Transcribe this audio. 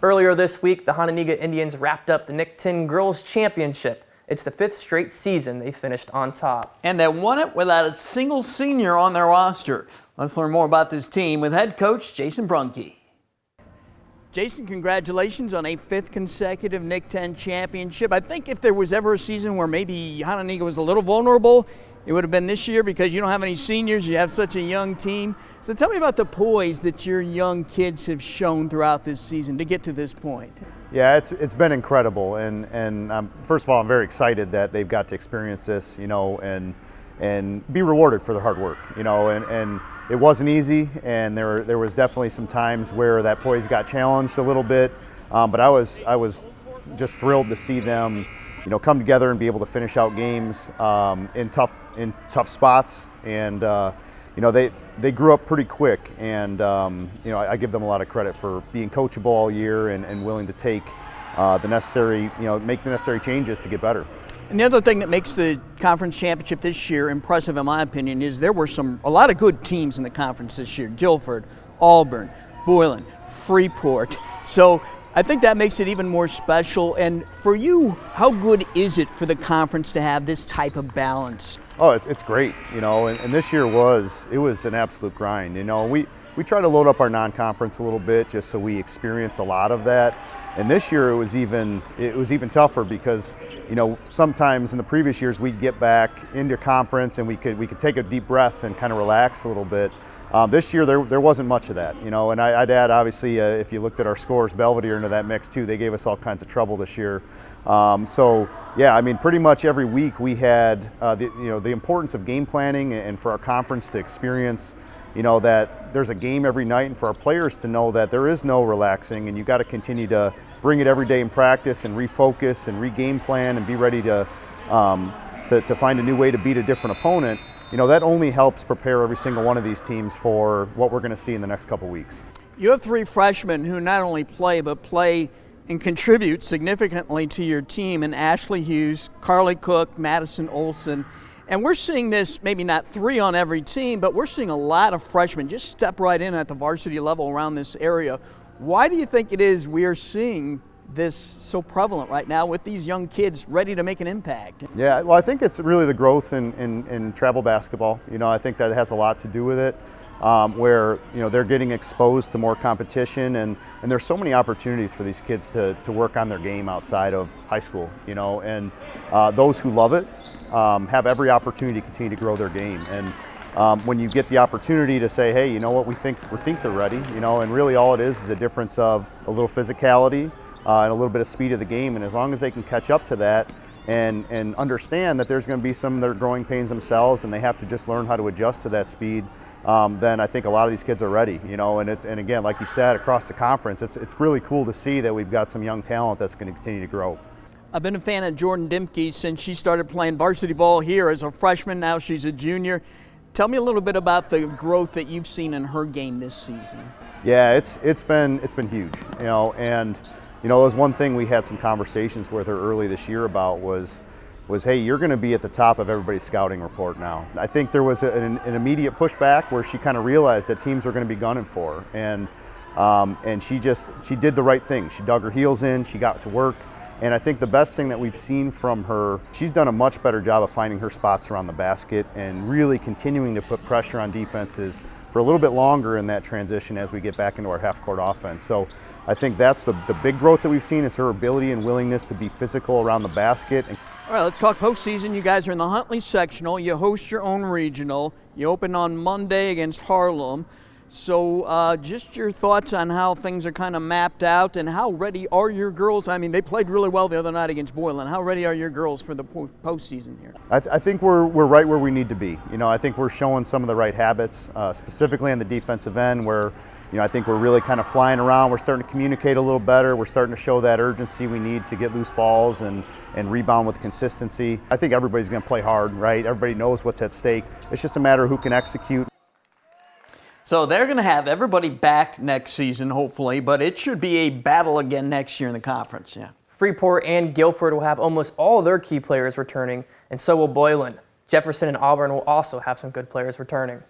Earlier this week, the Hononegah Indians wrapped up the NIC-10 Girls Championship. It's the 5th straight season they finished on top. And they won it without a single senior on their roster. Let's learn more about this team with head coach Jason Brunke. Jason, congratulations on a 5th consecutive NIC-10 championship. I think if there was ever a season where maybe Hononegah was a little vulnerable, it would have been this year because you don't have any seniors, you have such a young team. So tell me about the poise that your young kids have shown throughout this season to get to this point. Yeah, it's been incredible, and first of all, I'm very excited that they've got to experience this, and be rewarded for their hard work, and it wasn't easy, and there was definitely some times where that poise got challenged a little bit, but I was just thrilled to see them, come together and be able to finish out games in tough spots, and they grew up pretty quick, and I give them a lot of credit for being coachable all year and willing to take the necessary, make the necessary changes to get better. And the other thing that makes the conference championship this year impressive, in my opinion, is there were a lot of good teams in the conference this year. Guilford, Auburn, Boylan, Freeport. So I think that makes it even more special. And for you, how good is it for the conference to have this type of balance? Oh, it's great, and this year was an absolute grind. We try to load up our non-conference a little bit just so we experience a lot of that. And this year it was even tougher because sometimes in the previous years we'd get back into conference and we could take a deep breath and kind of relax a little bit. This year there wasn't much of that, and I'd add obviously if you looked at our scores, Belvedere into that mix too. They gave us all kinds of trouble this year. So yeah, pretty much every week we had the importance of game planning and for our conference to experience that there's a game every night, and for our players to know that there is no relaxing, and you got to continue to bring it every day in practice and refocus and re-game plan and be ready to find a new way to beat a different opponent. That only helps prepare every single one of these teams for what we're going to see in the next couple weeks. You have 3 freshmen who not only play but play and contribute significantly to your team, and Ashley Hughes, Carly Cook, Madison Olson. And we're seeing this, maybe not 3 on every team, but we're seeing a lot of freshmen just step right in at the varsity level around this area. Why do you think it is we are seeing this so prevalent right now with these young kids ready to make an impact? Yeah, well, I think it's really the growth in travel basketball. I think that has a lot to do with it, where they're getting exposed to more competition, and there's so many opportunities for these kids to work on their game outside of high school. And those who love it have every opportunity to continue to grow their game. And when you get the opportunity to say, hey, we think they're ready, and really all it is a difference of a little physicality and a little bit of speed of the game, and as long as they can catch up to that and understand that there's going to be some of their growing pains themselves, and they have to just learn how to adjust to that speed, then I think a lot of these kids are ready. And again, like you said, across the conference, it's really cool to see that we've got some young talent that's going to continue to grow. I've been a fan of Jordan Dimke since she started playing varsity ball here as a freshman. Now she's a junior. Tell me a little bit about the growth that you've seen in her game this season. Yeah, it's been huge. And it was one thing we had some conversations with her early this year about was hey, you're going to be at the top of everybody's scouting report now. I think there was an immediate pushback where she kind of realized that teams were going to be gunning for her, and she did the right thing. She dug her heels in, she got to work. And I think the best thing that we've seen from her, she's done a much better job of finding her spots around the basket and really continuing to put pressure on defenses for a little bit longer in that transition as we get back into our half-court offense. So I think that's the big growth that we've seen, is her ability and willingness to be physical around the basket. All right, let's talk postseason. You guys are in the Huntley sectional. You host your own regional. You open on Monday against Harlem. So just your thoughts on how things are kind of mapped out, and how ready are your girls? They played really well the other night against Boylan. How ready are your girls for the postseason here? I think we're right where we need to be. I think we're showing some of the right habits, specifically on the defensive end, where I think we're really kind of flying around. We're starting to communicate a little better. We're starting to show that urgency we need to get loose balls and rebound with consistency. I think everybody's going to play hard, right? Everybody knows what's at stake. It's just a matter of who can execute. So they're going to have everybody back next season, hopefully, but it should be a battle again next year in the conference. Yeah. Freeport and Guilford will have almost all their key players returning, and so will Boylan. Jefferson and Auburn will also have some good players returning.